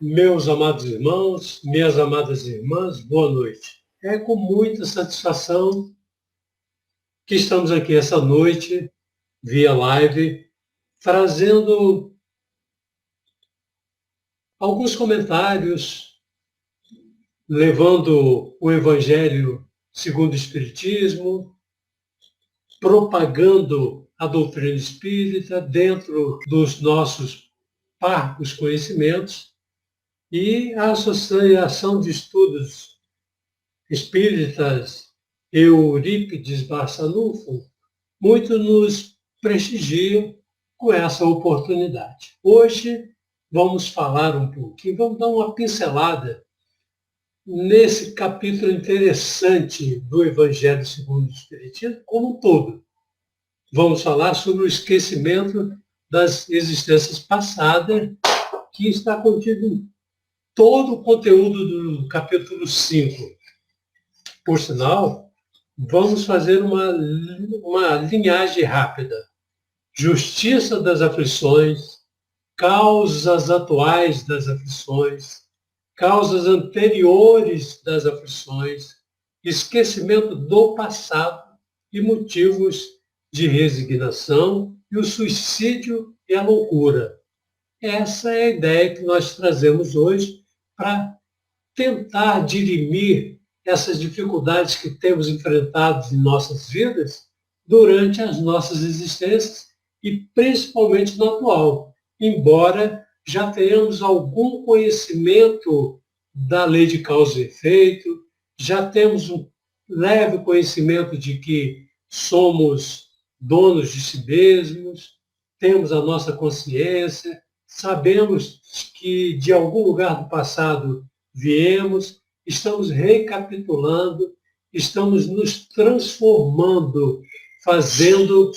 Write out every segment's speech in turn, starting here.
Meus amados irmãos, minhas amadas irmãs, boa noite. É com muita satisfação que estamos aqui essa noite, via live, trazendo alguns comentários, levando o Evangelho segundo o Espiritismo, propagando a doutrina espírita dentro dos nossos parcos conhecimentos e a Associação de Estudos Espíritas Eurípides Barçanufo muito nos prestigiam com essa oportunidade. Hoje vamos falar um pouquinho, vamos dar uma pincelada nesse capítulo interessante do Evangelho segundo o Espiritismo como um todo. Vamos falar sobre o esquecimento das existências passadas, que está contido em todo o conteúdo do capítulo 5. Por sinal, vamos fazer uma linhagem rápida. Justiça das aflições, causas atuais das aflições, causas anteriores das aflições, esquecimento do passado e motivos de resignação e o suicídio e a loucura. Essa é a ideia que nós trazemos hoje para tentar dirimir essas dificuldades que temos enfrentado em nossas vidas durante as nossas existências e principalmente no atual, embora já tenhamos algum conhecimento da lei de causa e efeito, já temos um leve conhecimento de que somos donos de si mesmos, temos a nossa consciência, sabemos que de algum lugar do passado viemos, estamos recapitulando, estamos nos transformando, fazendo,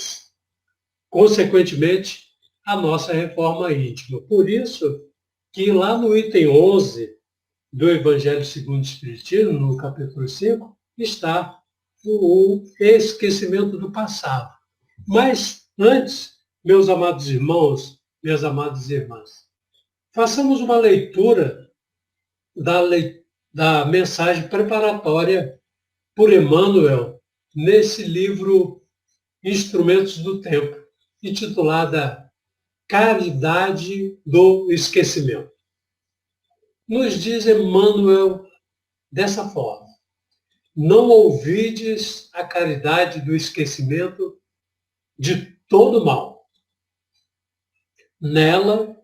consequentemente, a nossa reforma íntima. Por isso que lá no item 11 do Evangelho segundo o Espiritismo, no capítulo 5, está o esquecimento do passado. Mas antes, meus amados irmãos, minhas amadas irmãs, façamos uma leitura da mensagem preparatória por Emmanuel nesse livro Instrumentos do Tempo, intitulada Caridade do Esquecimento. Nos diz Emmanuel dessa forma: não ouvides a caridade do esquecimento de todo mal. Nela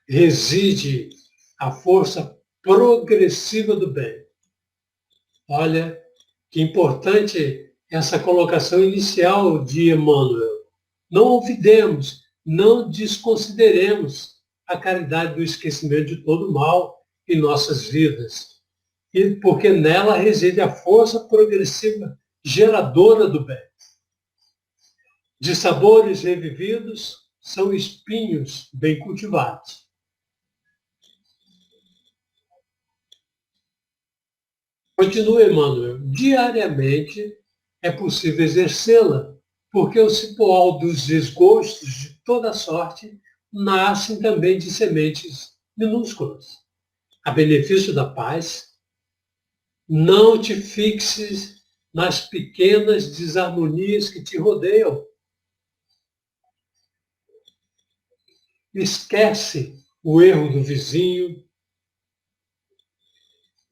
reside a força progressiva do bem. Olha, que importante essa colocação inicial de Emmanuel. Não olvidemos, não desconsideremos a caridade do esquecimento de todo mal em nossas vidas. E porque nela reside a força progressiva geradora do bem. De sabores revividos são espinhos bem cultivados. Continua Emmanuel, diariamente é possível exercê-la, porque o cipoal dos desgostos de toda sorte nascem também de sementes minúsculas. A benefício da paz, não te fixes nas pequenas desarmonias que te rodeiam. Esquece o erro do vizinho,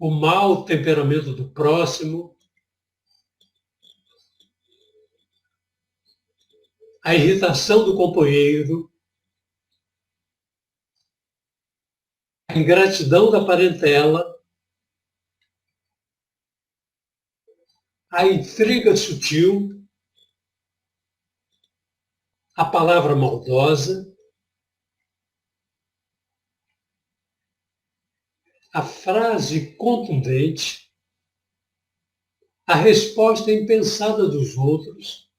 o mau temperamento do próximo, a irritação do companheiro, a ingratidão da parentela, a intriga sutil, a palavra maldosa, a frase contundente, a resposta impensada dos outros,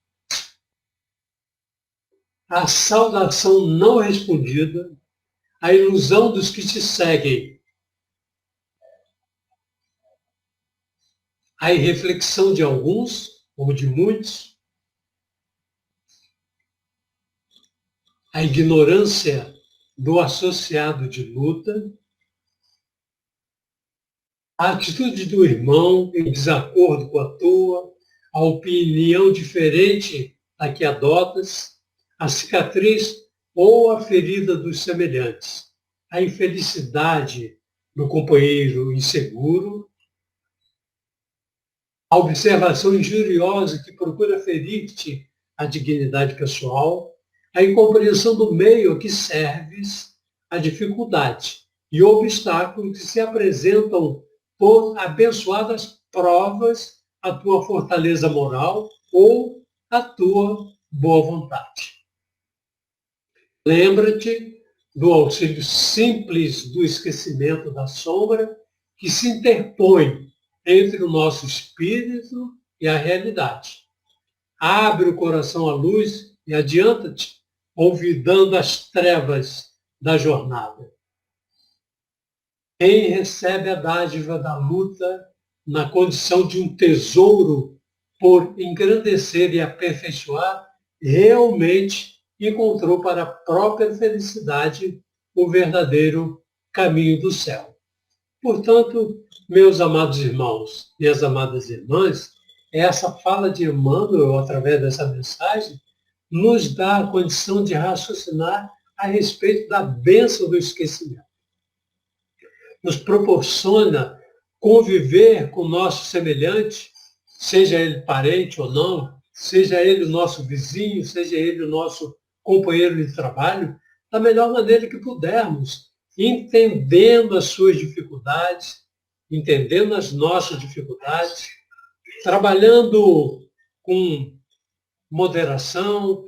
a saudação não respondida, a ilusão dos que te seguem, a irreflexão de alguns ou de muitos, a ignorância do associado de luta, A atitude do irmão em desacordo com a tua, a opinião diferente da que adotas, a cicatriz ou a ferida dos semelhantes, a infelicidade do companheiro inseguro, a observação injuriosa que procura ferir-te a dignidade pessoal, a incompreensão do meio a que serves, a dificuldade e obstáculos que se apresentam por abençoadas provas à tua fortaleza moral ou à tua boa vontade. Lembra-te do auxílio simples do esquecimento da sombra que se interpõe entre o nosso espírito e a realidade. Abre o coração à luz e adianta-te, olvidando as trevas da jornada. Quem recebe a dádiva da luta na condição de um tesouro por engrandecer e aperfeiçoar, realmente encontrou para a própria felicidade o verdadeiro caminho do céu. Portanto, meus amados irmãos, minhas amadas irmãs, essa fala de Emmanuel, através dessa mensagem, nos dá a condição de raciocinar a respeito da bênção do esquecimento. Nos proporciona conviver com o nosso semelhante, seja ele parente ou não, seja ele o nosso vizinho, seja ele o nosso companheiro de trabalho, da melhor maneira que pudermos, entendendo as suas dificuldades, entendendo as nossas dificuldades, trabalhando com moderação,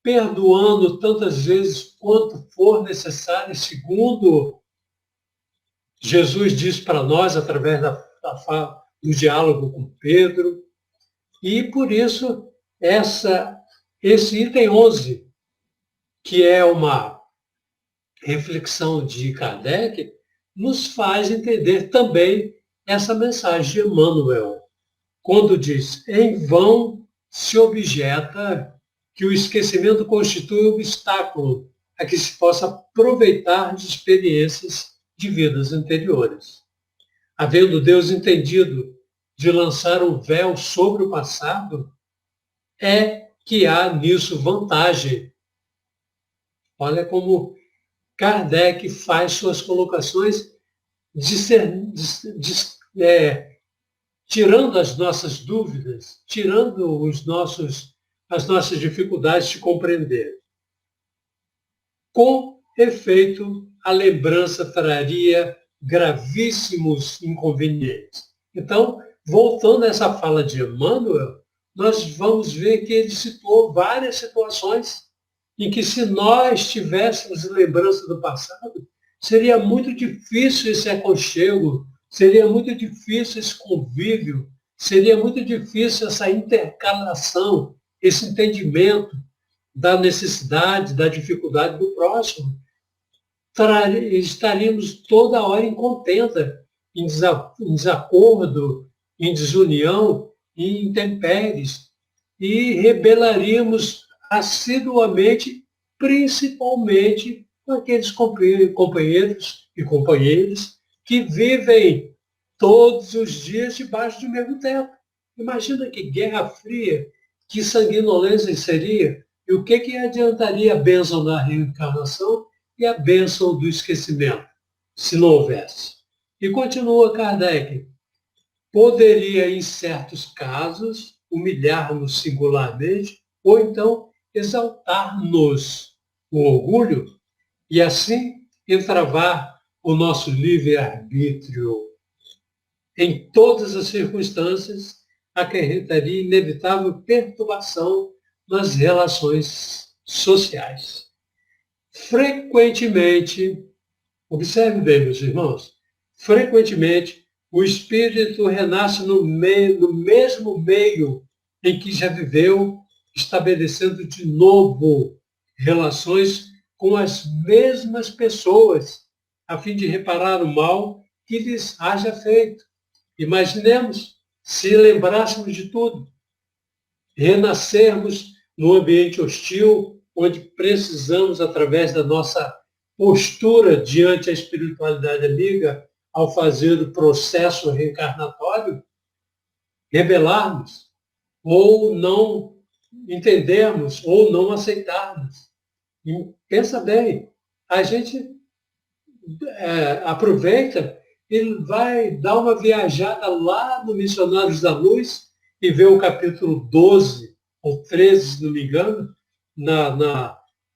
perdoando tantas vezes quanto for necessário, segundo Jesus diz para nós através do diálogo com Pedro. E por isso, esse item 11, que é uma reflexão de Kardec, nos faz entender também essa mensagem de Emmanuel, quando diz: em vão se objeta que o esquecimento constitui obstáculo a que se possa aproveitar de experiências de vidas anteriores. Havendo Deus entendido de lançar um véu sobre o passado, é que há nisso vantagem. Olha como Kardec faz suas colocações tirando as nossas dúvidas, tirando as nossas dificuldades de compreender. Com efeito, a lembrança traria gravíssimos inconvenientes. Então, voltando a essa fala de Emmanuel, nós vamos ver que ele citou várias situações em que, se nós tivéssemos lembrança do passado, seria muito difícil esse aconchego, seria muito difícil esse convívio, seria muito difícil essa intercalação, esse entendimento da necessidade, da dificuldade do próximo. Estaríamos toda hora em contenda, em desacordo, em desunião, em intempéries, e rebelaríamos assiduamente, principalmente com aqueles companheiros e companheiras que vivem todos os dias debaixo do mesmo teto. Imagina que guerra fria, que sanguinolência seria, e o que adiantaria a bênção da reencarnação e a bênção do esquecimento, se não houvesse. E continua Kardec: poderia, em certos casos, humilhar-nos singularmente, ou então exaltar-nos o orgulho, e assim entravar o nosso livre-arbítrio. Em todas as circunstâncias, acarretaria inevitável perturbação nas relações sociais. Frequentemente, observe bem, meus irmãos, frequentemente o espírito renasce no mesmo meio em que já viveu, estabelecendo de novo relações com as mesmas pessoas, a fim de reparar o mal que lhes haja feito. Imaginemos se lembrássemos de tudo, renascermos no ambiente hostil, onde precisamos, através da nossa postura diante a espiritualidade amiga, ao fazer o processo reencarnatório, rebelarmos, ou não entendermos, ou não aceitarmos. E pensa bem, a gente aproveita e vai dar uma viajada lá no Missionários da Luz e vê o capítulo 12 ou 13, se não me engano,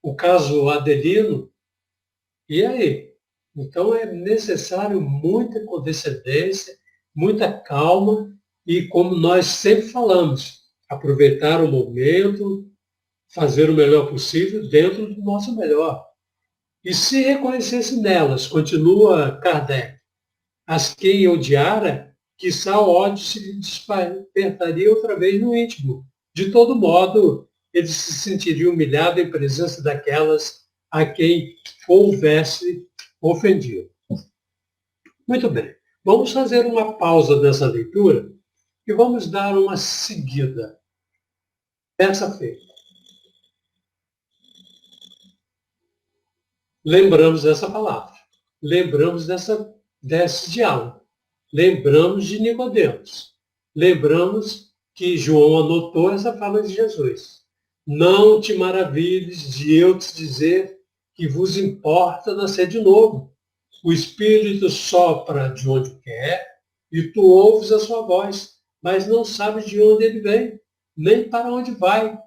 o caso Adelino. E aí? Então é necessário muita condescendência, muita calma e, como nós sempre falamos, aproveitar o momento, fazer o melhor possível dentro do nosso melhor. E se reconhecesse nelas, continua Kardec, as quem odiara, quiçá o ódio se despertaria outra vez no íntimo. De todo modo, ele se sentiria humilhado em presença daquelas a quem houvesse ofendido. Muito bem, vamos fazer uma pausa nessa leitura e vamos dar uma seguida. Terça-feira. Lembramos dessa palavra, lembramos desse diálogo, lembramos de Nicodemos, lembramos que João anotou essa fala de Jesus. Não te maravilhes de eu te dizer que vos importa nascer de novo. O Espírito sopra de onde quer e tu ouves a sua voz, mas não sabes de onde ele vem, nem para onde vai.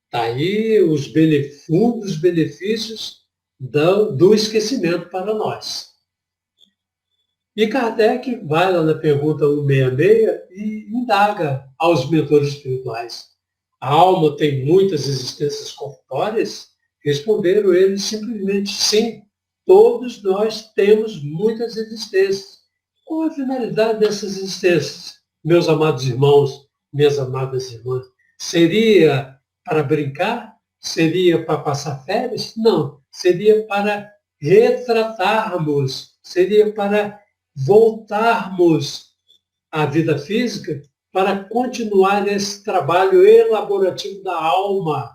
Está aí os benefícios do esquecimento para nós. E Kardec vai lá na pergunta 166 e indaga aos mentores espirituais. A alma tem muitas existências corpóreas? Responderam eles simplesmente sim. Todos nós temos muitas existências. Qual a finalidade dessas existências, meus amados irmãos, minhas amadas irmãs? Seria para brincar? Seria para passar férias? Não. Seria para retratarmos, seria para voltarmos à vida física, para continuar esse trabalho elaborativo da alma,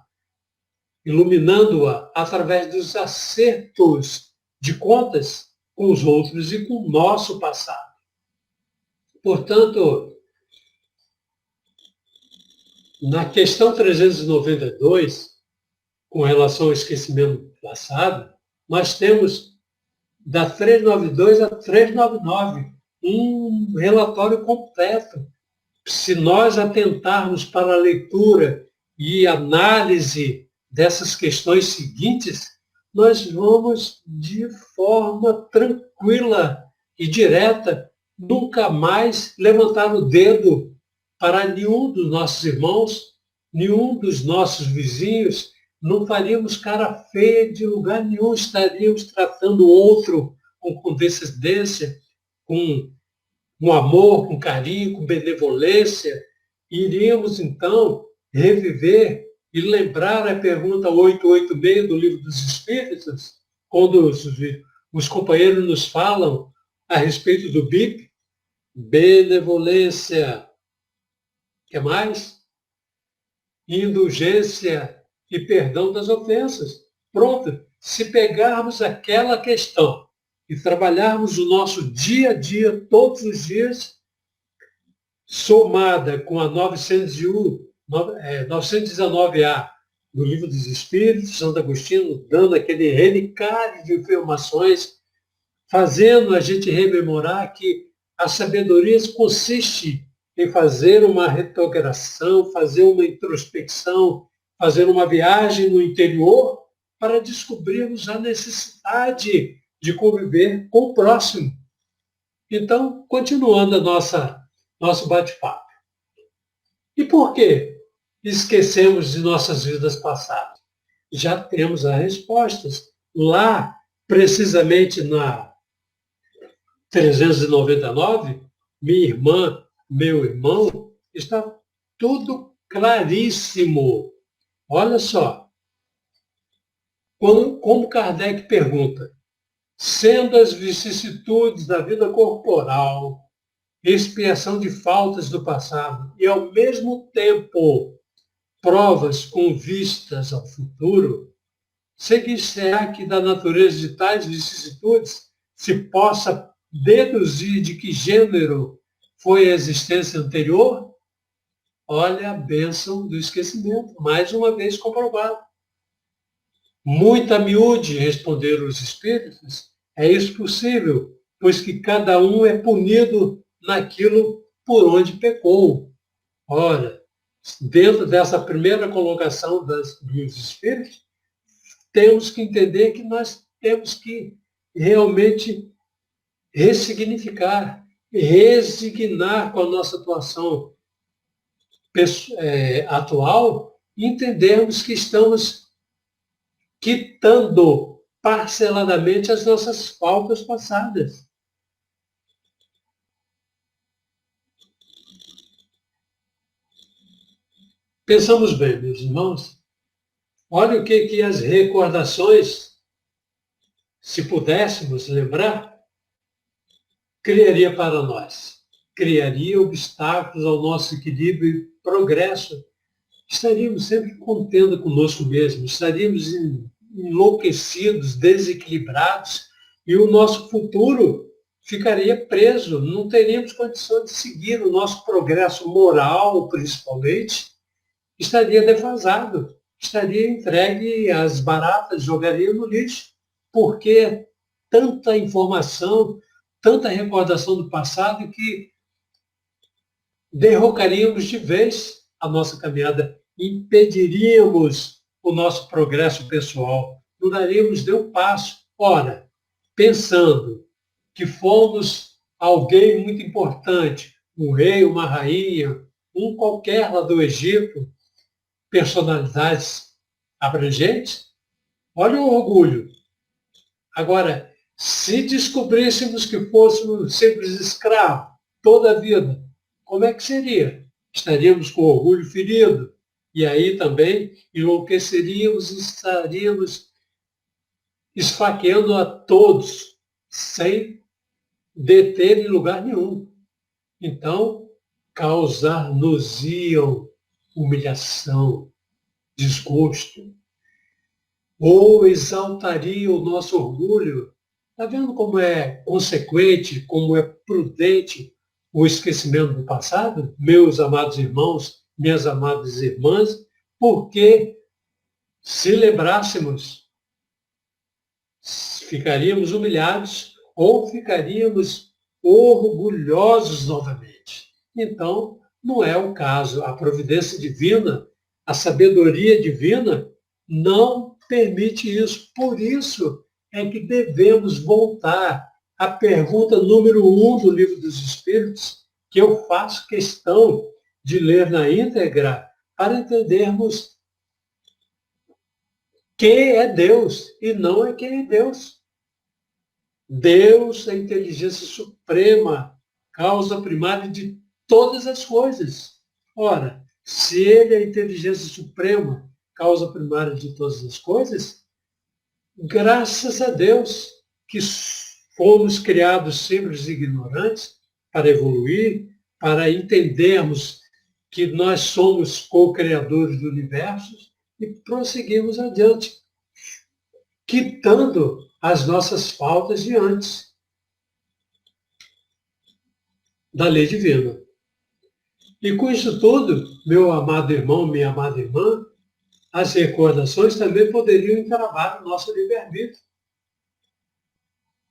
iluminando-a através dos acertos de contas com os outros e com o nosso passado. Portanto, na questão 392, com relação ao esquecimento do passado, nós temos da 392 a 399 um relatório completo. Se nós atentarmos para a leitura e análise dessas questões seguintes, nós vamos, de forma tranquila e direta, nunca mais levantar o dedo para nenhum dos nossos irmãos, nenhum dos nossos vizinhos, não faríamos cara feia de lugar nenhum, estaríamos tratando o outro com condescendência, com amor, com carinho, com benevolência. Iríamos, então, reviver e lembrar a pergunta 886 do Livro dos Espíritos, quando os companheiros nos falam a respeito do BIP, benevolência. O que mais? Indulgência e perdão das ofensas. Pronto. Se pegarmos aquela questão e trabalharmos o nosso dia a dia, todos os dias, somada com a 919A do Livro dos Espíritos, Santo Agostinho, dando aquele relicário de informações, fazendo a gente rememorar que a sabedoria consiste em fazer uma retrogradação, fazer uma introspecção, fazer uma viagem no interior para descobrirmos a necessidade de conviver com o próximo. Então, continuando nosso bate-papo. E por que esquecemos de nossas vidas passadas? Já temos as respostas. Lá, precisamente na 399, minha irmã, meu irmão, está tudo claríssimo. Olha só. Como Kardec pergunta, sendo as vicissitudes da vida corporal expiação de faltas do passado e, ao mesmo tempo, provas com vistas ao futuro, seguir-se-á que da natureza de tais vicissitudes se possa deduzir de que gênero foi a existência anterior, olha a bênção do esquecimento, mais uma vez comprovado. Muito a miúde, responderam os espíritos, é isso possível, pois que cada um é punido naquilo por onde pecou. Ora, dentro dessa primeira colocação dos espíritos, temos que entender que nós temos que realmente ressignificar, resignar com a nossa atuação atual, e entendermos que estamos quitando parceladamente as nossas faltas passadas. Pensamos bem, meus irmãos. Olha o que as recordações, se pudéssemos lembrar, criaria para nós. Criaria obstáculos ao nosso equilíbrio e progresso. Estaríamos sempre contendo conosco mesmo, estaríamos enlouquecidos, desequilibrados, e o nosso futuro ficaria preso. Não teríamos condição de seguir o nosso progresso moral, principalmente, estaria defasado, estaria entregue às baratas, jogaria no lixo, porque tanta informação, tanta recordação do passado que derrocaríamos de vez a nossa caminhada, impediríamos o nosso progresso pessoal, não daríamos nem um passo. Ora, pensando que fomos alguém muito importante, um rei, uma rainha, um qualquer lá do Egito, personalidades abrangentes, olha o orgulho. Agora, se descobríssemos que fôssemos simples escravos toda a vida, como é que seria? Estaríamos com orgulho ferido, e aí também enlouqueceríamos e estaríamos esfaqueando a todos, sem deter em lugar nenhum. Então, causar-nos-iam humilhação, desgosto, ou exaltaria o nosso orgulho. Está vendo como é consequente, como é prudente o esquecimento do passado, meus amados irmãos, minhas amadas irmãs, porque se lembrássemos, ficaríamos humilhados ou ficaríamos orgulhosos novamente. Então, não é o caso. A providência divina, a sabedoria divina, não permite isso. Por isso é que devemos voltar à pergunta número 1 do Livro dos Espíritos, que eu faço questão de ler na íntegra para entendermos quem é Deus e não é quem é Deus. Deus é a inteligência suprema, causa primária de todas as coisas. Ora, se ele é a inteligência suprema, causa primária de todas as coisas, graças a Deus que fomos criados simples e ignorantes para evoluir, para entendermos que nós somos co-criadores do universo e prosseguimos adiante, quitando as nossas faltas de antes da lei divina. E com isso tudo, meu amado irmão, minha amada irmã, as recordações também poderiam entravar o nosso livre-arbítrio.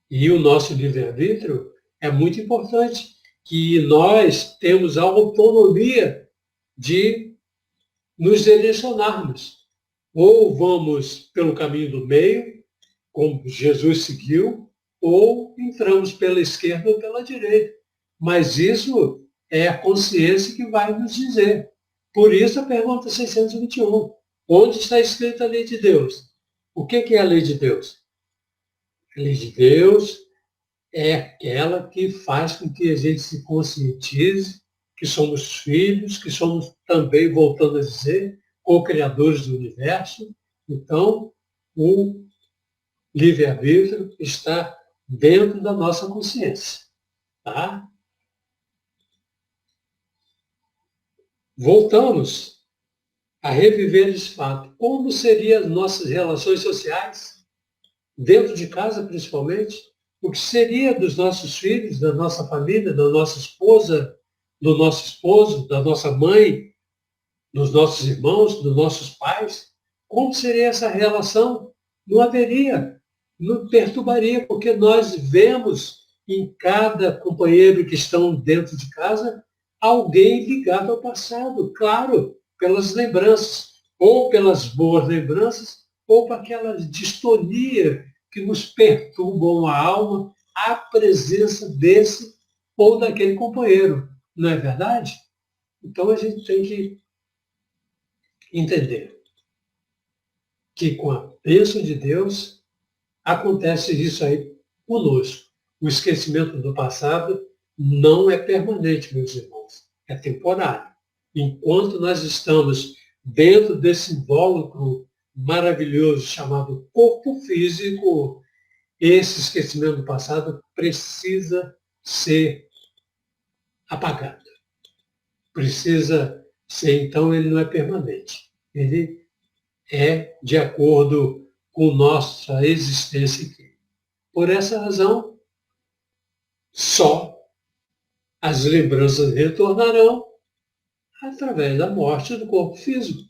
E o nosso livre-arbítrio é muito importante, que nós temos a autonomia de nos direcionarmos. Ou vamos pelo caminho do meio, como Jesus seguiu, ou entramos pela esquerda ou pela direita. Mas isso é a consciência que vai nos dizer. Por isso a pergunta 621. Onde está escrita a lei de Deus? O que é a lei de Deus? A lei de Deus é aquela que faz com que a gente se conscientize que somos filhos, que somos também, voltando a dizer, co-criadores do universo. Então, o livre-arbítrio está dentro da nossa consciência. Tá? Voltamos a reviver esse fato. Como seriam as nossas relações sociais? Dentro de casa, principalmente? O que seria dos nossos filhos, da nossa família, da nossa esposa, do nosso esposo, da nossa mãe, dos nossos irmãos, dos nossos pais? Como seria essa relação? Não haveria, não perturbaria, porque nós vemos em cada companheiro que estão dentro de casa alguém ligado ao passado, claro, pelas lembranças, ou pelas boas lembranças, ou para aquela distonia que nos perturbam a alma, a presença desse ou daquele companheiro. Não é verdade? Então a gente tem que entender que com a bênção de Deus acontece isso aí conosco. O esquecimento do passado não é permanente, meus irmãos, é temporário. Enquanto nós estamos dentro desse invólucro maravilhoso chamado corpo físico, esse esquecimento do passado precisa ser apagado. Precisa ser, então, ele não é permanente. Ele é de acordo com nossa existência aqui. Por essa razão, só as lembranças retornarão através da morte do corpo físico.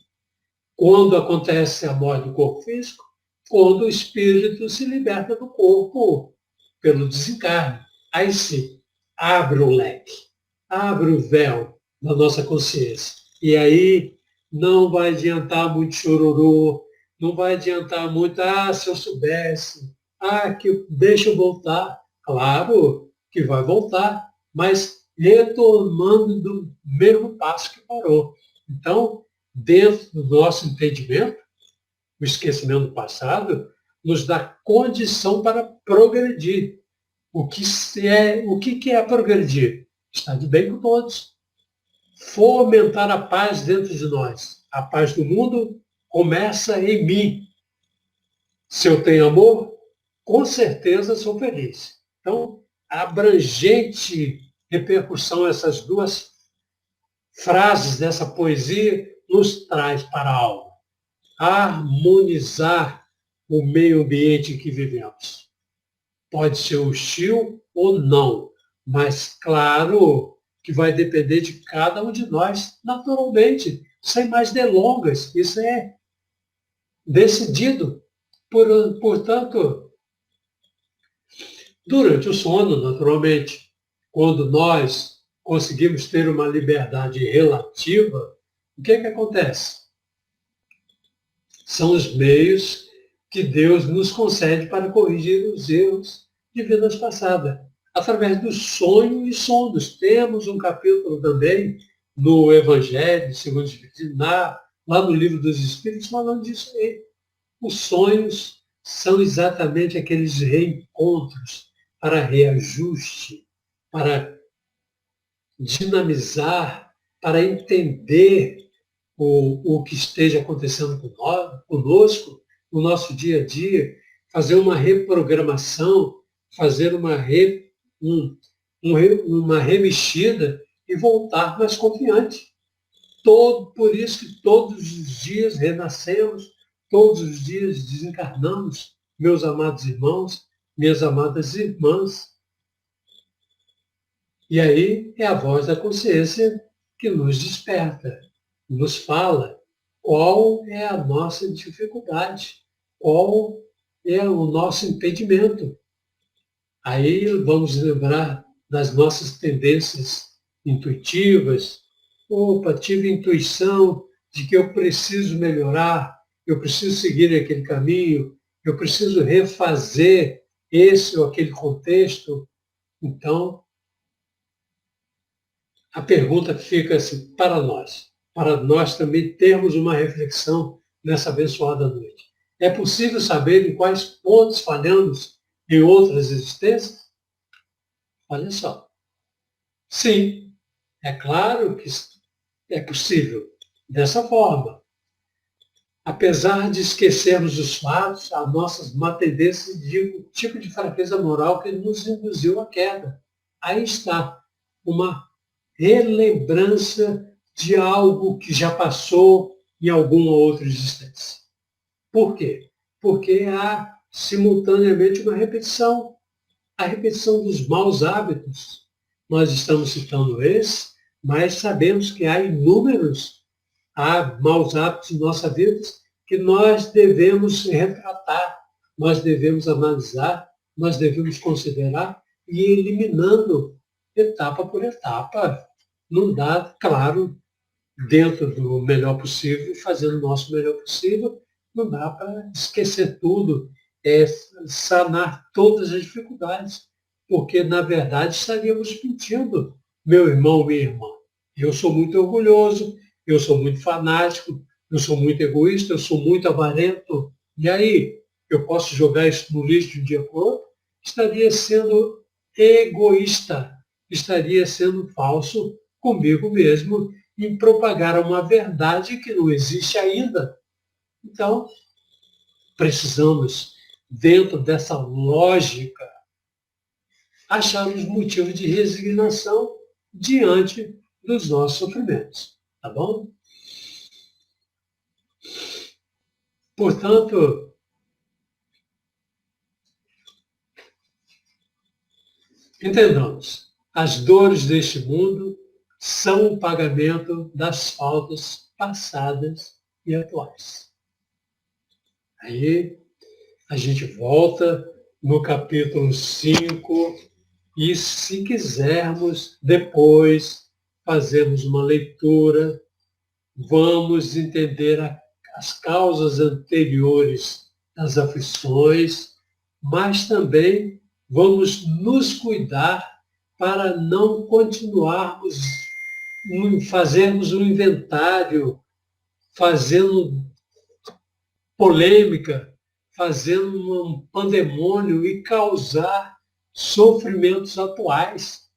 Quando acontece a morte do corpo físico? Quando o espírito se liberta do corpo pelo desencarne. Aí sim, abre o leque, abre o véu da nossa consciência. E aí não vai adiantar muito chororô, não vai adiantar muito, se eu soubesse, deixa eu voltar. Claro que vai voltar, mas retomando do mesmo passo que parou. Então, dentro do nosso entendimento, o esquecimento do passado nos dá condição para progredir. O que é progredir? Estar de bem com todos. Fomentar a paz dentro de nós. A paz do mundo começa em mim. Se eu tenho amor, com certeza sou feliz. Então, a abrangente repercussão essas duas frases dessa poesia nos traz para a alma. Harmonizar o meio ambiente em que vivemos. Pode ser hostil ou não, mas claro que vai depender de cada um de nós, naturalmente, sem mais delongas. Isso é decidido. Portanto, durante o sono, naturalmente, quando nós conseguimos ter uma liberdade relativa, o que acontece? São os meios que Deus nos concede para corrigir os erros de vidas passadas, através do sonho e sonhos. Temos um capítulo também no Evangelho, segundo o Espiritismo, lá no Livro dos Espíritos, falando disso aí. Os sonhos são exatamente aqueles reencontros para reajuste, para dinamizar, para entender o que esteja acontecendo conosco, no nosso dia a dia, fazer uma reprogramação, fazer uma remexida e voltar mais confiante. Por isso que todos os dias renascemos, todos os dias desencarnamos, meus amados irmãos, minhas amadas irmãs. E aí é a voz da consciência que nos desperta, nos fala qual é a nossa dificuldade, qual é o nosso impedimento. Aí vamos lembrar das nossas tendências intuitivas. Opa, tive intuição de que eu preciso melhorar, eu preciso seguir aquele caminho, eu preciso refazer esse ou aquele contexto. Então, a pergunta fica assim para nós também termos uma reflexão nessa abençoada noite. É possível saber em quais pontos falhamos em outras existências? Olha só. Sim, é claro que é possível dessa forma. Apesar de esquecermos os fatos, as nossas má tendências de um tipo de fraqueza moral que nos induziu à queda. Aí está uma relembrança de algo que já passou em alguma outra existência. Por quê? Porque há simultaneamente uma repetição. a repetição dos maus hábitos. Nós estamos citando esse, mas sabemos que há inúmeros maus hábitos em nossa vida que nós devemos retratar, nós devemos analisar, nós devemos considerar e ir eliminando etapa por etapa. Não dá, claro, dentro do melhor possível, fazendo o nosso melhor possível, não dá para esquecer tudo, sanar todas as dificuldades, porque, na verdade, estaríamos mentindo, meu irmão, minha irmã. Eu sou muito orgulhoso, eu sou muito fanático, eu sou muito egoísta, eu sou muito avarento. E aí, eu posso jogar isso no lixo de um dia para o outro? Estaria sendo egoísta, estaria sendo falso comigo mesmo em propagar uma verdade que não existe ainda. Então, precisamos, dentro dessa lógica, achar os motivos de resignação diante dos nossos sofrimentos. Tá bom? Portanto, entendamos, as dores deste mundo são o pagamento das faltas passadas e atuais. Aí a gente volta no capítulo 5 e, se quisermos, depois fazemos uma leitura, vamos entender as causas anteriores das aflições, mas também vamos nos cuidar para não continuarmos, fazermos um inventário, fazendo polêmica, fazendo um pandemônio e causar sofrimentos atuais.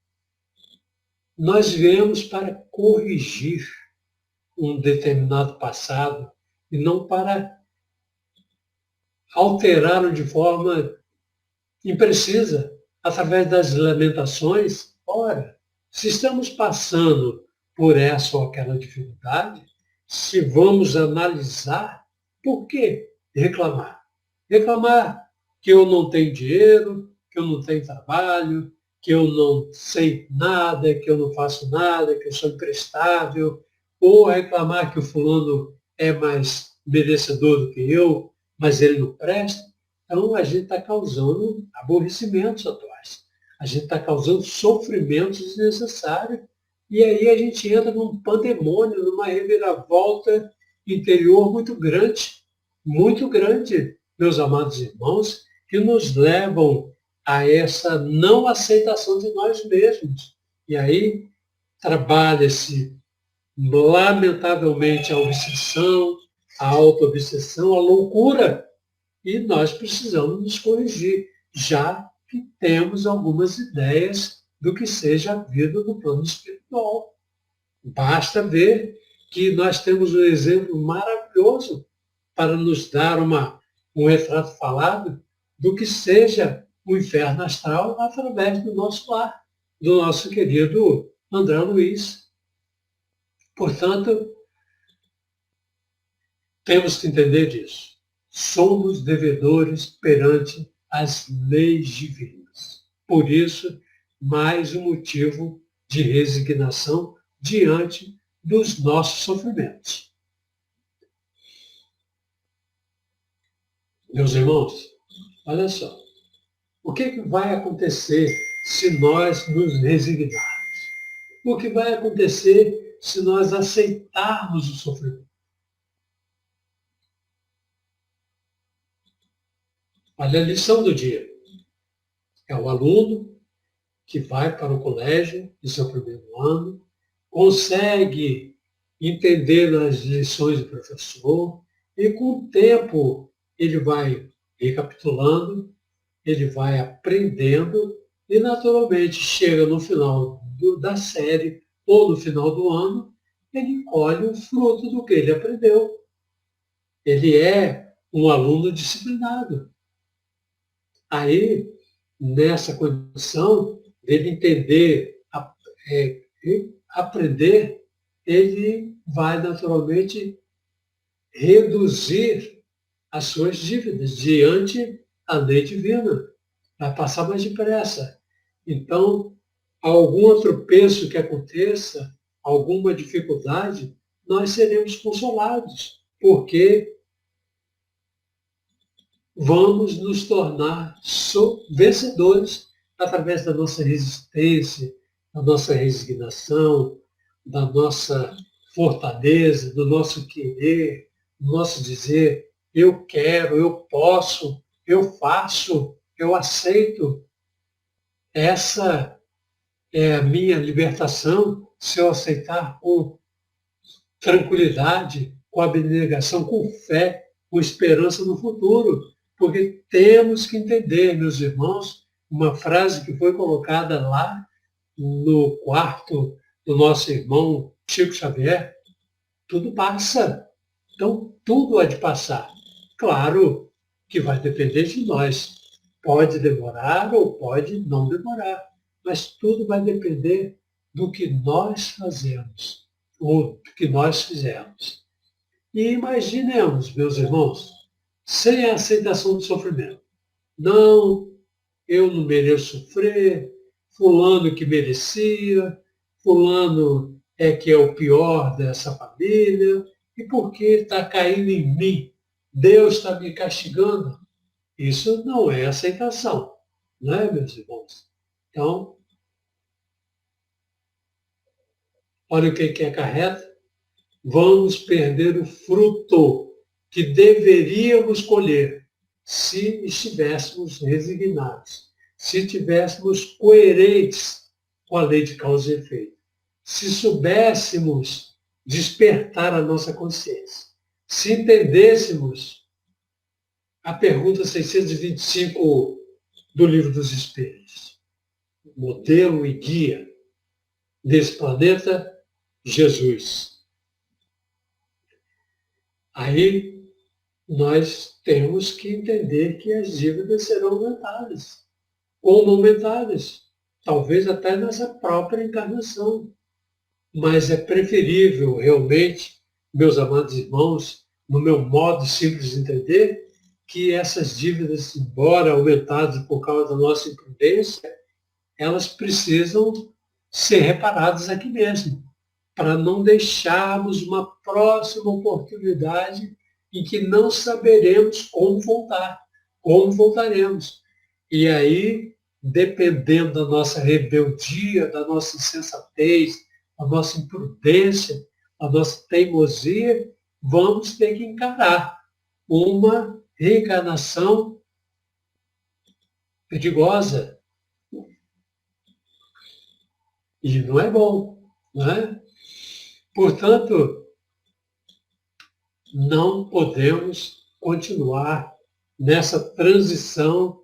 Nós viemos para corrigir um determinado passado e não para alterá-lo de forma imprecisa, através das lamentações. Ora, se estamos passando por essa ou aquela dificuldade, se vamos analisar, por que reclamar? Reclamar que eu não tenho dinheiro, que eu não tenho trabalho, que eu não sei nada, que eu não faço nada, que eu sou imprestável, ou reclamar que o fulano é mais merecedor do que eu, mas ele não presta. Então, a gente está causando aborrecimentos atuais. A gente está causando sofrimentos desnecessários. E aí a gente entra num pandemônio, numa reviravolta interior muito grande, meus amados irmãos, que nos levam a essa não aceitação de nós mesmos. E aí trabalha-se, lamentavelmente, a obsessão, a auto-obsessão, a loucura. E nós precisamos nos corrigir, já que temos algumas ideias do que seja a vida no plano espiritual. Basta ver que nós temos um exemplo maravilhoso para nos dar um retrato falado do que seja o inferno astral através do nosso lar, do nosso querido André Luiz. Portanto, temos que entender disso. Somos devedores perante as leis divinas. Por isso, mais um motivo de resignação diante dos nossos sofrimentos. Meus irmãos, olha só. O que vai acontecer se nós nos resignarmos? O que vai acontecer se nós aceitarmos o sofrimento? Olha a lição do dia. É o aluno que vai para o colégio, em seu primeiro ano, consegue entender as lições do professor e, com o tempo, ele vai recapitulando, ele vai aprendendo e, naturalmente, chega no final da série ou no final do ano, ele colhe o fruto do que ele aprendeu. Ele é um aluno disciplinado. Aí, nessa condição dele entender, aprender, ele vai naturalmente reduzir as suas dívidas diante da lei divina. vai passar mais depressa. Então, algum outro tropeço que aconteça, alguma dificuldade, nós seremos consolados, porque vamos nos tornar vencedores através da nossa resistência, da nossa resignação, da nossa fortaleza, do nosso querer, do nosso dizer, eu quero, eu posso, eu faço, eu aceito. Essa é a minha libertação se eu aceitar com tranquilidade, com abnegação, com fé, com esperança no futuro. Porque temos que entender, meus irmãos, uma frase que foi colocada lá no quarto do nosso irmão Chico Xavier, tudo passa. Então, tudo há de passar. Claro que vai depender de nós. Pode demorar ou pode não demorar, mas tudo vai depender do que nós fazemos, ou do que nós fizemos. E imaginemos, meus irmãos, sem a aceitação do sofrimento. Não, eu não mereço sofrer, fulano que merecia, fulano é que é o pior dessa família, e por que está caindo em mim? Deus está me castigando. Isso não é aceitação, não é, meus irmãos? Então, olha o que acarreta. Vamos perder o fruto que deveríamos colher se estivéssemos resignados, se estivéssemos coerentes com a lei de causa e efeito, se soubéssemos despertar a nossa consciência, se entendêssemos a pergunta 625 do Livro dos Espíritos, modelo e guia desse planeta, Jesus. Aí nós temos que entender que as dívidas serão aumentadas, como aumentadas, talvez até nessa própria encarnação. Mas é preferível realmente, meus amados irmãos, no meu modo simples de entender, que essas dívidas, embora aumentadas por causa da nossa imprudência, elas precisam ser reparadas aqui mesmo, para não deixarmos uma próxima oportunidade em que não saberemos como voltar, como voltaremos. E aí, dependendo da nossa rebeldia, da nossa insensatez, da nossa imprudência, da nossa teimosia, vamos ter que encarar uma reencarnação perigosa. E não é bom, não é? Portanto, não podemos continuar nessa transição,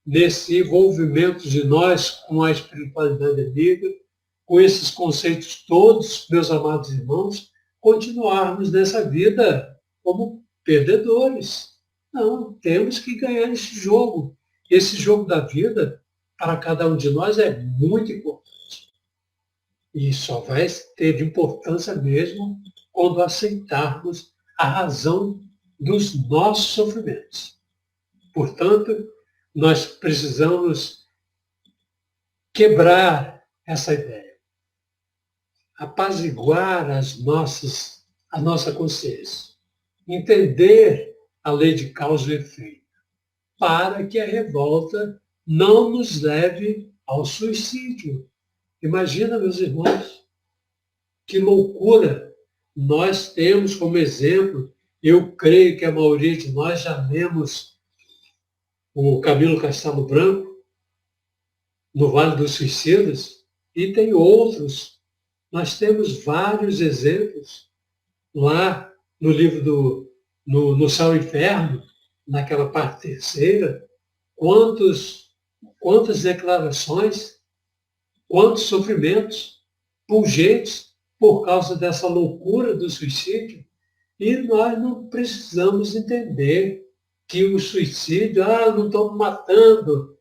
nesse envolvimento de nós com a espiritualidade amiga, com esses conceitos todos, meus amados irmãos, continuarmos nessa vida como perdedores. Não, temos que ganhar esse jogo. Esse jogo da vida, para cada um de nós, é muito importante. E só vai ter importância mesmo quando aceitarmos a razão dos nossos sofrimentos. Portanto, nós precisamos quebrar essa ideia, apaziguar a nossa consciência, entender a lei de causa e efeito, para que a revolta não nos leve ao suicídio. Imagina, meus irmãos, que loucura nós temos como exemplo. Eu creio que a maioria de nós já lemos o Camilo Castelo Branco, no Vale dos Suicidas, e tem outros. Nós temos vários exemplos lá no livro no Céu e Inferno, naquela parte terceira, quantas declarações, quantos sofrimentos pungentes por causa dessa loucura do suicídio. E nós não precisamos entender que o suicídio, não estamos matando.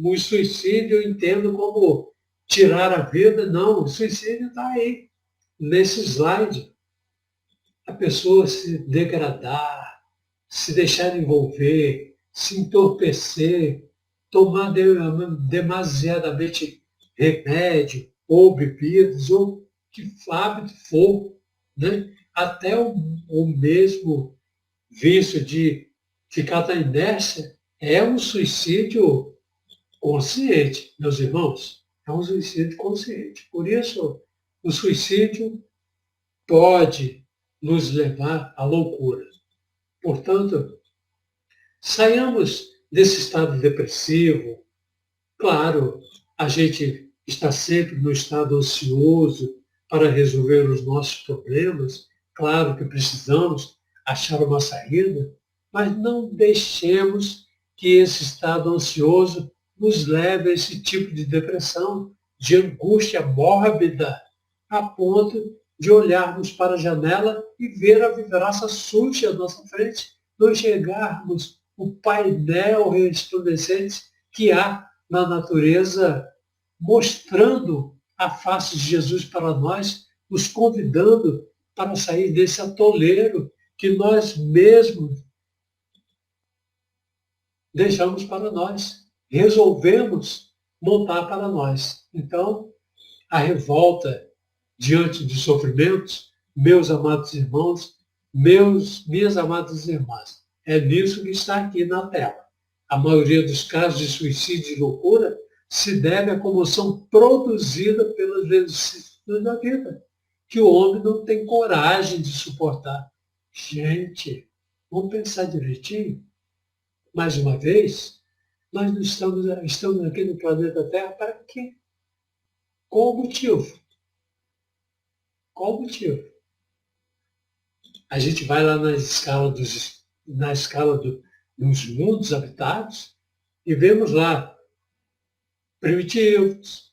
O suicídio eu entendo como tirar a vida. Não, o suicídio está aí, nesse slide. A pessoa se degradar, se deixar envolver, se entorpecer, tomar demasiadamente remédio, ou bebidas, ou que hábito for, né? Até o mesmo vício de ficar na inércia é um suicídio consciente, meus irmãos. É um suicídio consciente. Por isso, o suicídio pode nos levar à loucura. Portanto, saiamos desse estado depressivo. Claro, a gente está sempre no estado ansioso para resolver os nossos problemas. Claro que precisamos achar uma saída, mas não deixemos que esse estado ansioso nos leve a esse tipo de depressão, de angústia mórbida, a ponto de olharmos para a janela e ver a vidraça suja à nossa frente, não enxergarmos o painel resplandecente que há na natureza, mostrando a face de Jesus para nós, nos convidando para sair desse atoleiro que nós mesmos deixamos para nós, resolvemos montar para nós. Então, a revolta diante dos sofrimentos, meus amados irmãos, minhas amadas irmãs, é nisso que está aqui na tela. A maioria dos casos de suicídio e loucura se deve à comoção produzida pelas vicissitudes da vida, que o homem não tem coragem de suportar. Gente, vamos pensar direitinho? Mais uma vez, nós não estamos aqui no planeta Terra para quê? Qual o motivo? Qual o motivo? A gente vai lá na escala dos mundos habitados e vemos lá primitivos,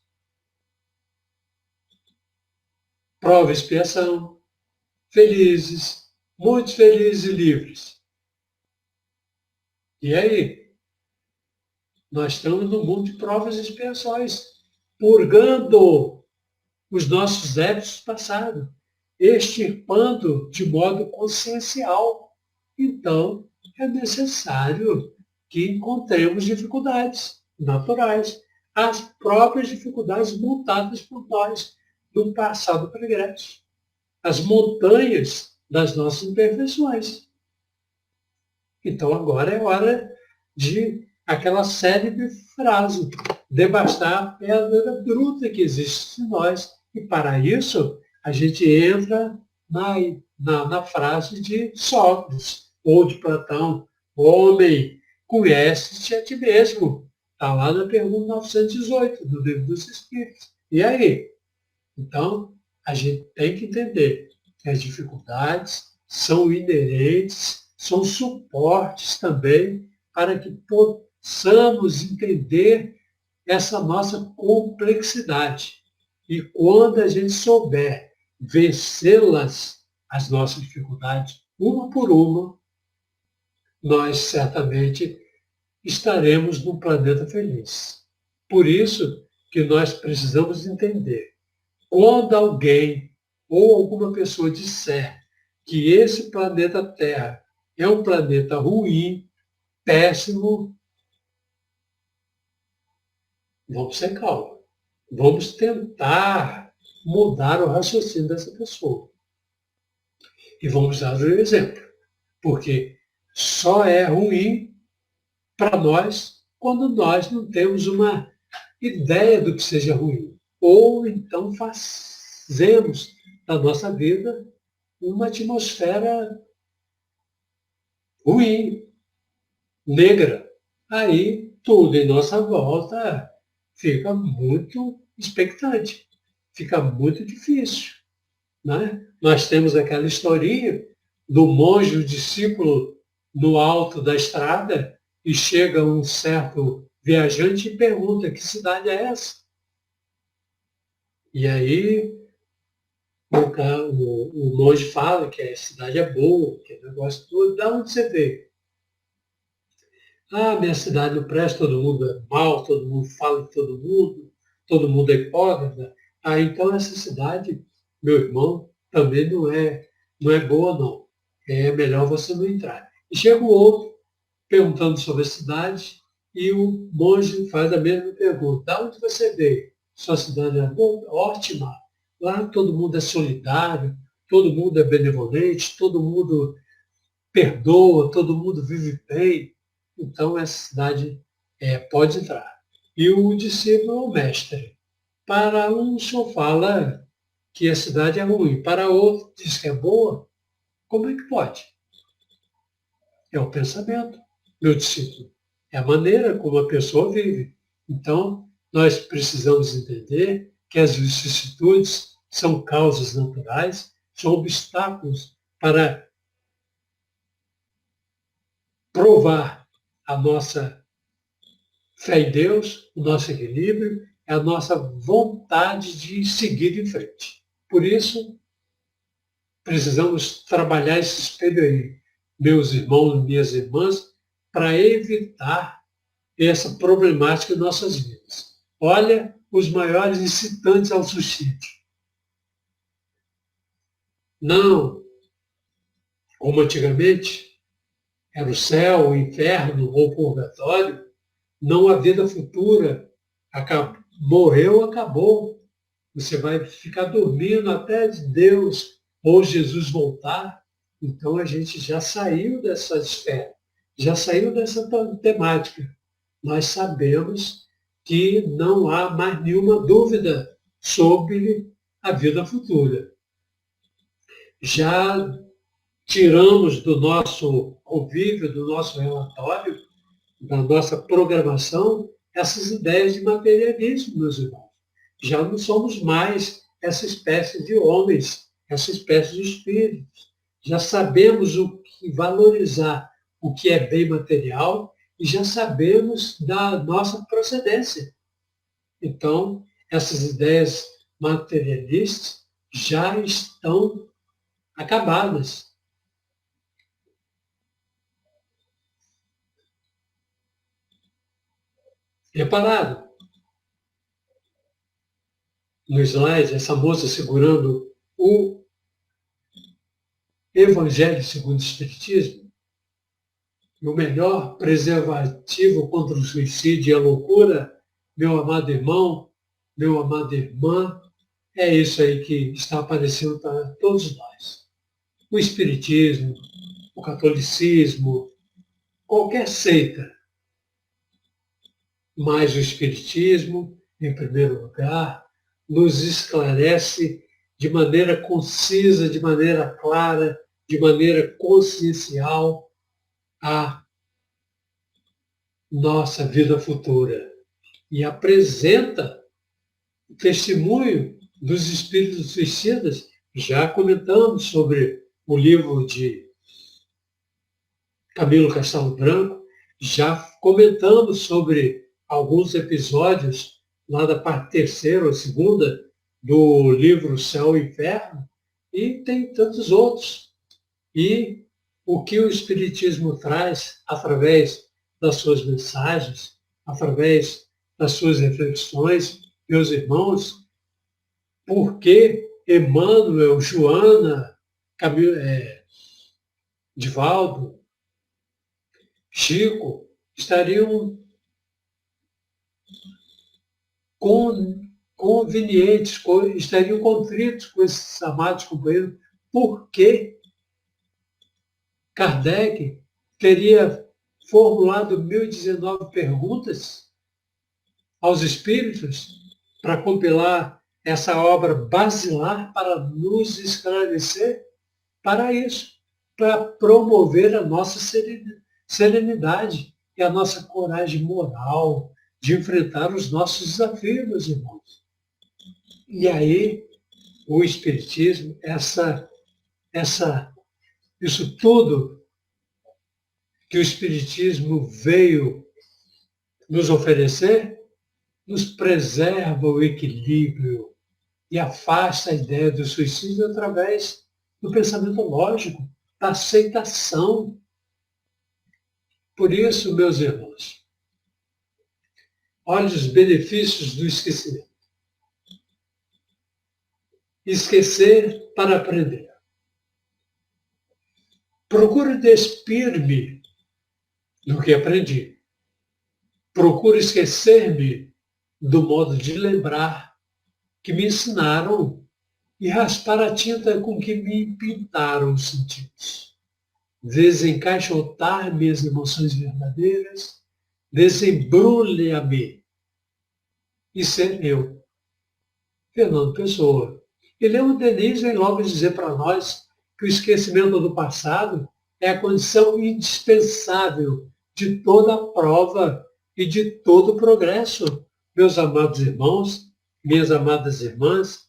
prova e expiação, felizes, muito felizes e livres. E aí? Nós estamos no mundo de provas e expiações, purgando os nossos débitos passados, extirpando de modo consciencial. Então, é necessário que encontremos dificuldades naturais, as próprias dificuldades montadas por nós no passado pregresso, as montanhas das nossas imperfeições. Então, agora é hora de aquela célebre frase, devastar a pedra bruta que existe em nós. E para isso, a gente entra na frase de Sócrates, ou de Platão: homem, conhece-te a ti mesmo. Está lá na pergunta 918 do Livro dos Espíritos. E aí? Então, a gente tem que entender que as dificuldades são inerentes, são suportes também para que possamos entender essa nossa complexidade. E quando a gente souber vencê-las, as nossas dificuldades, uma por uma, nós certamente estaremos num planeta feliz. Por isso que nós precisamos entender, quando alguém ou alguma pessoa disser que esse planeta Terra é um planeta ruim, péssimo, vamos ser calmos. Vamos tentar mudar o raciocínio dessa pessoa. E vamos dar um exemplo. Porque só é ruim para nós quando nós não temos uma ideia do que seja ruim. Ou então fazemos da nossa vida uma atmosfera ruim, negra. Aí tudo em nossa volta fica muito expectante, fica muito difícil. Né? Nós temos aquela historinha do monge e o discípulo no alto da estrada e chega um certo viajante e pergunta: que cidade é essa? E aí o monge fala que a cidade é boa, que é negócio todo. Da onde você veio? Ah, minha cidade não presta, todo mundo é mal, todo mundo fala de todo mundo é hipócrita. Ah, então essa cidade, meu irmão, também não é boa, não. É melhor você não entrar. E chega o outro, perguntando sobre a cidade, e o monge faz a mesma pergunta. De onde você veio? Sua cidade é boa? Ótima. Lá todo mundo é solidário, todo mundo é benevolente, todo mundo perdoa, todo mundo vive bem. Então, essa cidade pode entrar. E o discípulo é o mestre. Para um, o senhor fala que a cidade é ruim. Para outro, diz que é boa. Como é que pode? É o pensamento, meu discípulo. É a maneira como a pessoa vive. Então, nós precisamos entender que as vicissitudes são causas naturais, são obstáculos para provar a nossa fé em Deus, o nosso equilíbrio, é a nossa vontade de seguir em frente. Por isso, precisamos trabalhar esse espelho aí, meus irmãos, minhas irmãs, para evitar essa problemática em nossas vidas. Olha os maiores incitantes ao suicídio. Não, como antigamente, era o céu, o inferno ou o purgatório, não a vida futura. Morreu, acabou. Você vai ficar dormindo até Deus ou Jesus voltar. Então a gente já saiu dessa esfera, já saiu dessa temática. Nós sabemos que não há mais nenhuma dúvida sobre a vida futura. Já tiramos do nosso convívio, do nosso relatório, da nossa programação, essas ideias de materialismo, meus irmãos. Já não somos mais essa espécie de homens, essa espécie de espíritos. Já sabemos o que valorizar o que é bem material e já sabemos da nossa procedência. Então, essas ideias materialistas já estão acabadas. Repararam no slide essa moça segurando o Evangelho segundo o Espiritismo? E o melhor preservativo contra o suicídio e a loucura, meu amado irmão, meu amada irmã, é isso aí que está aparecendo para todos nós. O Espiritismo, o catolicismo, qualquer seita, mas o Espiritismo, em primeiro lugar, nos esclarece de maneira concisa, de maneira clara, de maneira consciencial a nossa vida futura e apresenta o testemunho dos espíritos suicidas. Já comentamos sobre o livro de Camilo Castelo Branco, já comentamos sobre alguns episódios lá da parte terceira ou segunda do livro Céu e Inferno, e tem tantos outros. E o que o Espiritismo traz através das suas mensagens, através das suas reflexões, meus irmãos, porque Emmanuel, Joana, Camilo, Divaldo, Chico estariam convenientes, estariam contritos com esses amados companheiros, porque Kardec teria formulado 1019 perguntas aos espíritos para compilar essa obra basilar para nos esclarecer para isso, para promover a nossa serenidade e a nossa coragem moral de enfrentar os nossos desafios, meus irmãos. E aí, o Espiritismo, isso tudo que o Espiritismo veio nos oferecer, nos preserva o equilíbrio e afasta a ideia do suicídio através do pensamento lógico, da aceitação. Por isso, meus irmãos, olhe os benefícios do esquecimento. Esquecer para aprender. Procure despir-me do que aprendi. Procuro esquecer-me do modo de lembrar que me ensinaram e raspar a tinta com que me pintaram os sentidos. Desencaixotar minhas emoções verdadeiras, desembrulha-me e ser eu. Fernando Pessoa. E Leon Denis vem logo dizer para nós que o esquecimento do passado é a condição indispensável de toda a prova e de todo o progresso, meus amados irmãos, minhas amadas irmãs.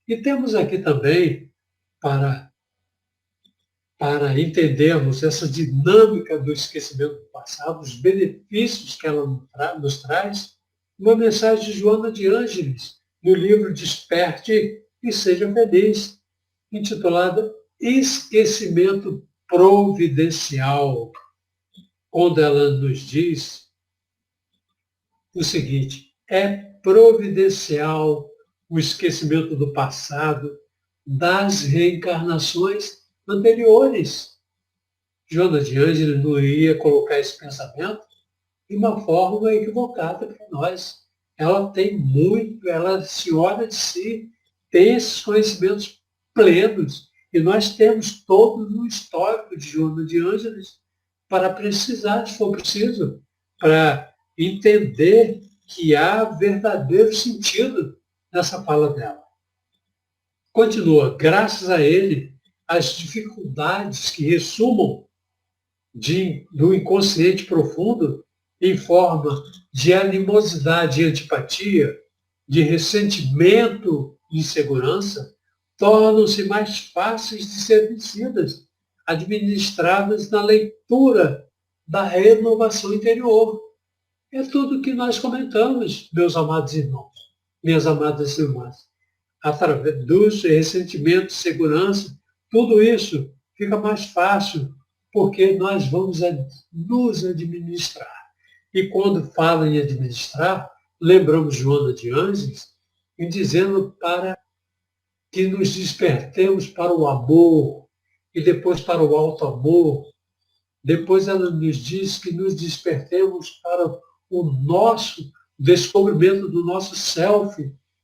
E temos aqui também, para entendermos essa dinâmica do esquecimento do passado, os benefícios que ela nos traz, uma mensagem de Joana de Ângeles, no livro Desperte e Seja Feliz, intitulada Esquecimento Providencial, onde ela nos diz o seguinte: é providencial o esquecimento do passado, das reencarnações anteriores. Joana de Ângeles não ia colocar esse pensamento de uma forma equivocada para nós. Ela tem muito, ela, senhora de si, tem esses conhecimentos plenos, e nós temos todo no histórico de Joana de Ângeles para precisar, se for preciso, para entender que há verdadeiro sentido nessa fala dela. Continua, graças a ele, as dificuldades que ressumam do inconsciente profundo em forma de animosidade e antipatia, de ressentimento e insegurança, tornam-se mais fáceis de ser vencidas, administradas na leitura da renovação interior. É tudo o que nós comentamos, meus amados irmãos, minhas amadas irmãs. Através dos ressentimentos, segurança, tudo isso fica mais fácil, porque nós vamos nos administrar. E quando fala em administrar, lembramos Joana de Ângeles, em dizendo para que nos despertemos para o amor, e depois para o alto amor. Depois ela nos diz que nos despertemos para o nosso descobrimento do nosso self,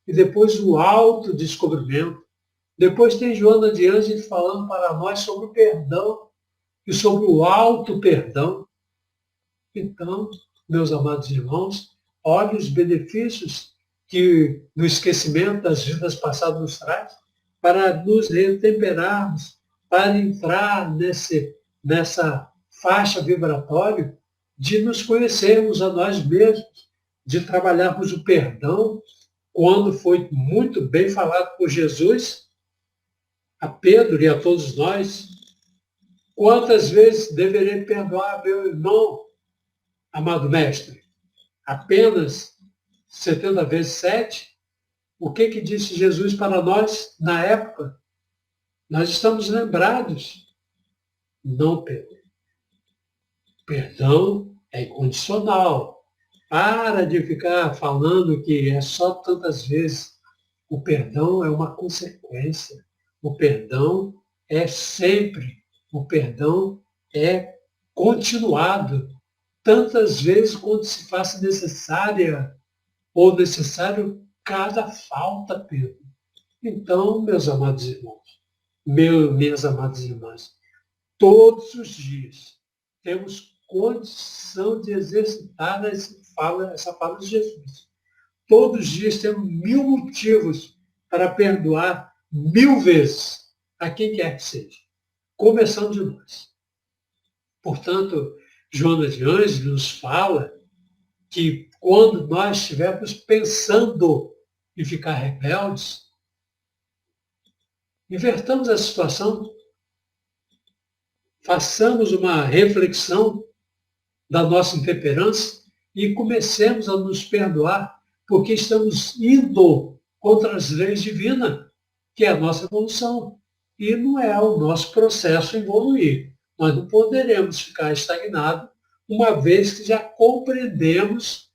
e depois o autodescobrimento. Depois tem Joana de Ângeles falando para nós sobre o perdão e sobre o auto-perdão. Então, meus amados irmãos, olhe os benefícios que no esquecimento das vidas passadas nos traz, para nos retemperarmos, para entrar nessa faixa vibratória de nos conhecermos a nós mesmos, de trabalharmos o perdão, quando foi muito bem falado por Jesus a Pedro e a todos nós. Quantas vezes deverei perdoar meu irmão, amado mestre? Apenas 70 vezes 7? O que disse Jesus para nós na época? Nós estamos lembrados. Não, Pedro. Perdão é incondicional. Para de ficar falando que é só tantas vezes. O perdão é uma consequência. O perdão é sempre. O perdão é continuado. Tantas vezes quanto se faça necessária ou necessário cada falta, Pedro. Então, meus amados irmãos, minhas amadas irmãs, todos os dias temos condição de exercitar essa fala de Jesus. Todos os dias temos 1000 motivos para perdoar 1000 vezes a quem quer que seja, começando de nós. Portanto, Joana de Ângeles nos fala que quando nós estivermos pensando em ficar rebeldes, invertamos a situação, façamos uma reflexão da nossa intemperança e comecemos a nos perdoar, porque estamos indo contra as leis divinas, que é a nossa evolução. E não é o nosso processo evoluir. Nós não poderemos ficar estagnados, uma vez que já compreendemos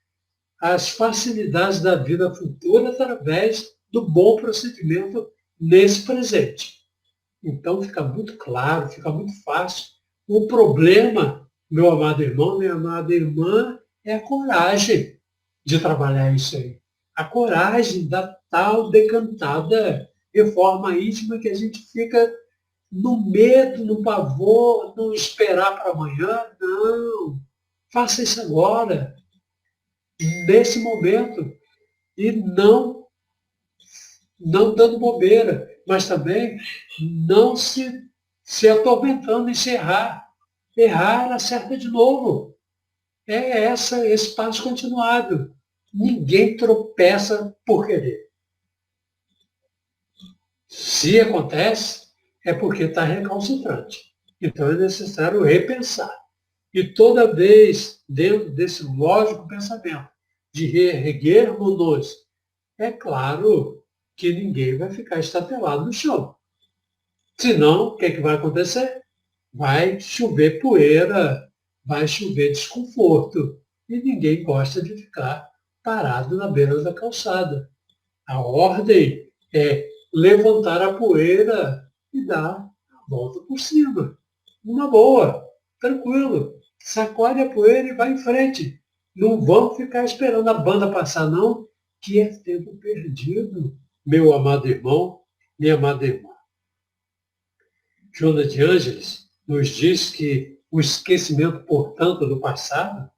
as facilidades da vida futura através do bom procedimento nesse presente. Então fica muito claro, fica muito fácil. O problema meu amado irmão, minha amada irmã, é a coragem de trabalhar isso aí. A coragem da tal decantada reforma íntima que a gente fica no medo, no pavor, não esperar para amanhã. Não. Faça isso agora, nesse momento. E não dando bobeira, mas também não se atormentando em se errar. Errar, ela acerta de novo. É esse passo continuado. Ninguém tropeça por querer. Se acontece, é porque está recalcitrante. Então é necessário repensar. E toda vez, dentro desse lógico pensamento de reerguermos-nos, é claro que ninguém vai ficar estatelado no chão. Senão, o que, é que vai acontecer? Vai chover poeira, vai chover desconforto. E ninguém gosta de ficar parado na beira da calçada. A ordem é levantar a poeira e dar a volta por cima. Uma boa, tranquilo. Sacode a poeira e vai em frente. Não vamos ficar esperando a banda passar, não, que é tempo perdido, meu amado irmão, minha amada irmã. Joana de Ângeles nos diz que o esquecimento, portanto, do passado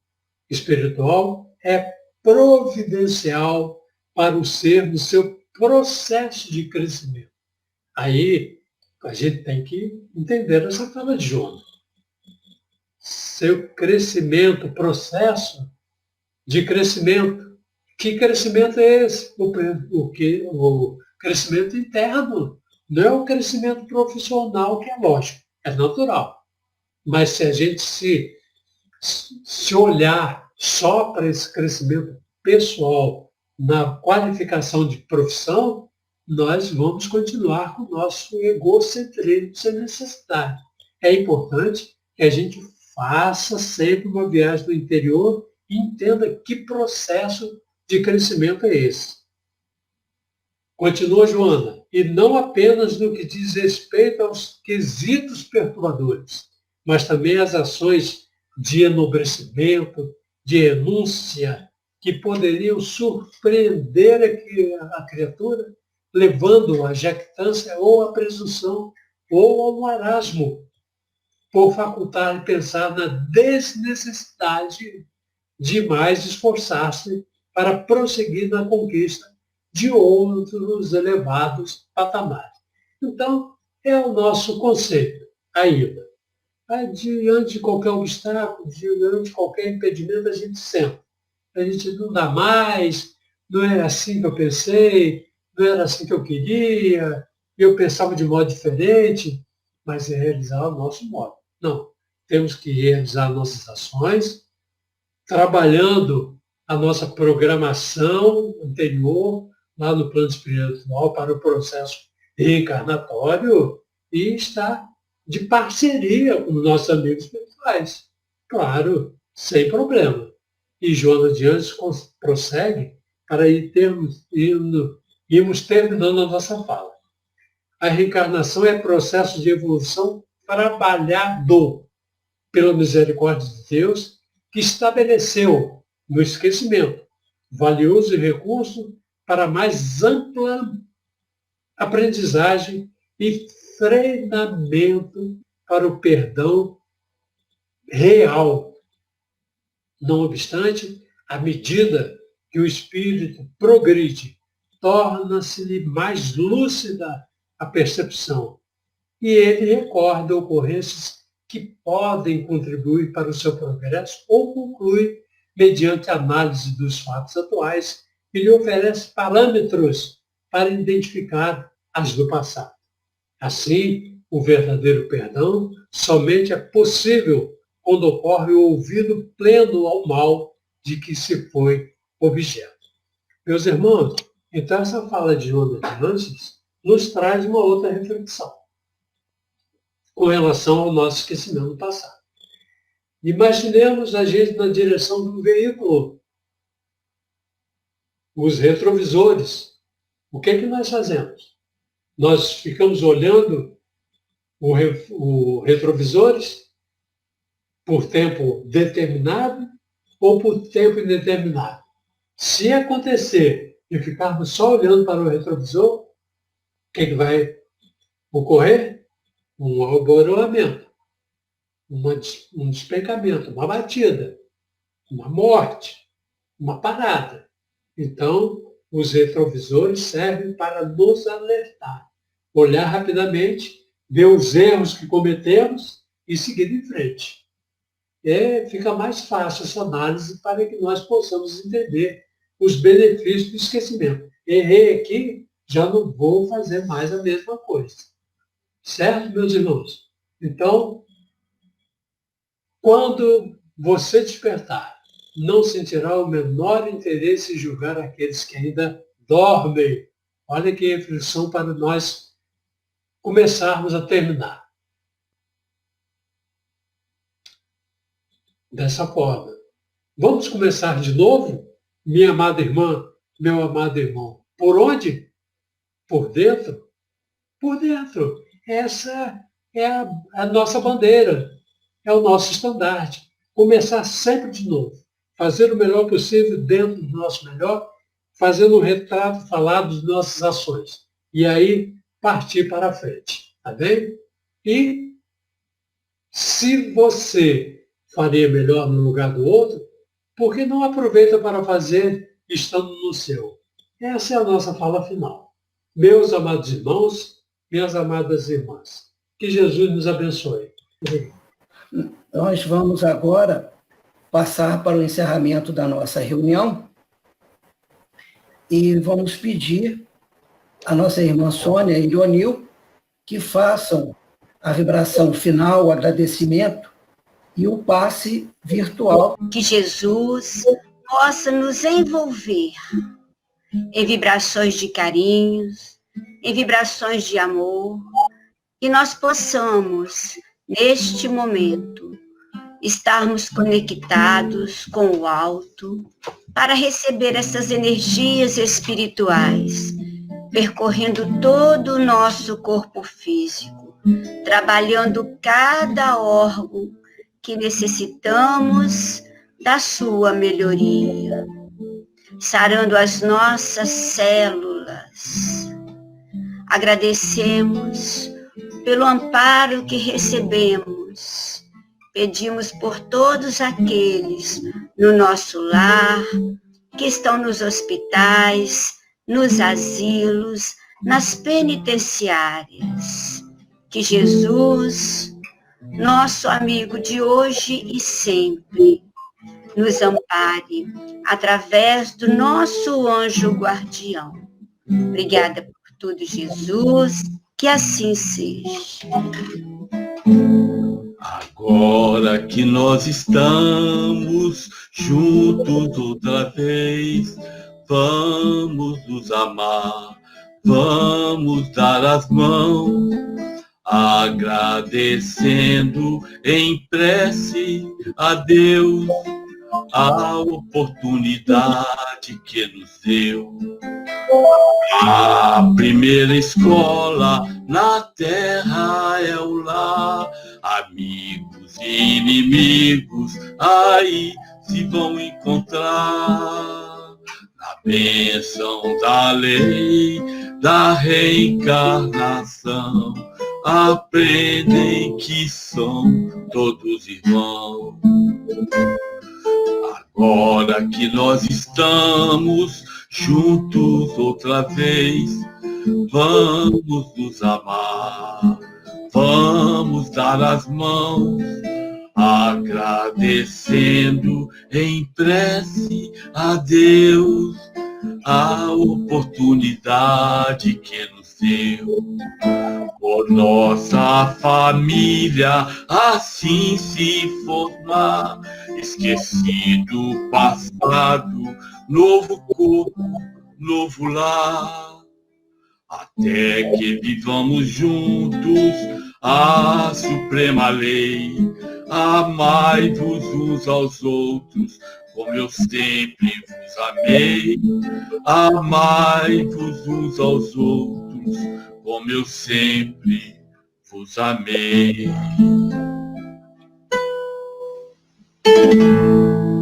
espiritual é providencial para o ser no seu processo de crescimento. Aí a gente tem que entender essa fala de Joana. Seu crescimento, processo de crescimento. Que crescimento é esse? O crescimento interno. Não é o crescimento profissional, que é lógico, é natural. Mas se a gente se olhar só para esse crescimento pessoal na qualificação de profissão, nós vamos continuar com o nosso egocentrismo sem necessidade. É importante que a gente faça sempre uma viagem no interior e entenda que processo de crescimento é esse. Continua Joana, e não apenas no que diz respeito aos quesitos perturbadores, mas também às ações de enobrecimento, de renúncia, que poderiam surpreender a criatura, levando-o à jactância ou à presunção ou ao marasmo, por facultar e pensar na desnecessidade de mais esforçar-se para prosseguir na conquista de outros elevados patamares. Então, é o nosso conceito ainda. Diante de qualquer obstáculo, diante de qualquer impedimento, a gente senta. A gente não dá mais, não era assim que eu pensei, não era assim que eu queria, eu pensava de modo diferente, mas é realizar o nosso modo. Não, temos que realizar nossas ações, trabalhando a nossa programação anterior, lá no plano espiritual, para o processo reencarnatório, e estar de parceria com os nossos amigos espirituais. Claro, sem problema. E Joana de Anjos prossegue para irmos terminando a nossa fala. A reencarnação é processo de evolução trabalhado pela misericórdia de Deus, que estabeleceu no esquecimento valioso recurso para mais ampla aprendizagem e treinamento para o perdão real. Não obstante, à medida que o espírito progride, torna-se-lhe mais lúcida a percepção e ele recorda ocorrências que podem contribuir para o seu progresso ou conclui, mediante análise dos fatos atuais, e lhe oferece parâmetros para identificar as do passado. Assim, o verdadeiro perdão somente é possível quando ocorre o ouvido pleno ao mal de que se foi objeto. Meus irmãos, então essa fala de Joana de Ângeles nos traz uma outra reflexão com relação ao nosso esquecimento do passado. Imaginemos a gente na direção do veículo, os retrovisores. O que é que nós fazemos? Nós ficamos olhando os retrovisores por tempo determinado ou por tempo indeterminado. Se acontecer de ficarmos só olhando para o retrovisor, o que vai ocorrer? Um aboroamento, um despencamento, uma batida, uma morte, uma parada. Então, os retrovisores servem para nos alertar, olhar rapidamente, ver os erros que cometemos e seguir em frente. Fica mais fácil essa análise para que nós possamos entender os benefícios do esquecimento. Errei aqui, já não vou fazer mais a mesma coisa. Certo, meus irmãos? Então, quando você despertar, não sentirá o menor interesse em julgar aqueles que ainda dormem. Olha que reflexão para nós começarmos a terminar. Dessa forma. Vamos começar de novo? Minha amada irmã, meu amado irmão. Por onde? Por dentro? Por dentro. Essa é a nossa bandeira, é o nosso estandarte. Começar sempre de novo. Fazer o melhor possível dentro do nosso melhor, fazendo um retrato falado de nossas ações. E aí, partir para a frente. Tá bem? E se você faria melhor no lugar do outro, por que não aproveita para fazer estando no seu? Essa é a nossa fala final. Meus amados irmãos, minhas amadas irmãs, que Jesus nos abençoe. Nós vamos agora passar para o encerramento da nossa reunião e vamos pedir à nossa irmã Sônia e Leonil que façam a vibração final, o agradecimento e o passe virtual. Que Jesus possa nos envolver em vibrações de carinhos, em vibrações de amor, que nós possamos, neste momento, estarmos conectados com o alto para receber essas energias espirituais, percorrendo todo o nosso corpo físico, trabalhando cada órgão que necessitamos da sua melhoria, sarando as nossas células. Agradecemos pelo amparo que recebemos. Pedimos por todos aqueles no nosso lar, que estão nos hospitais, nos asilos, nas penitenciárias. Que Jesus, nosso amigo de hoje e sempre, nos ampare através do nosso anjo guardião. Obrigada por tudo, Jesus, que assim seja. Agora que nós estamos juntos outra vez, vamos nos amar, vamos dar as mãos, agradecendo em prece a Deus a oportunidade que nos deu. A primeira escola na terra é o lar, amigos e inimigos aí se vão encontrar. Na bênção da lei da reencarnação, aprendem que são todos irmãos. Agora que nós estamos juntos outra vez, vamos nos amar, vamos dar as mãos, agradecendo em prece a Deus a oportunidade que nos deu. Por nossa família assim se formar, esquecido o passado, novo corpo, novo lar. Até que vivamos juntos a suprema lei, amai-vos uns aos outros, como eu sempre vos amei. Amai-vos uns aos outros, como eu sempre vos amei. Amém.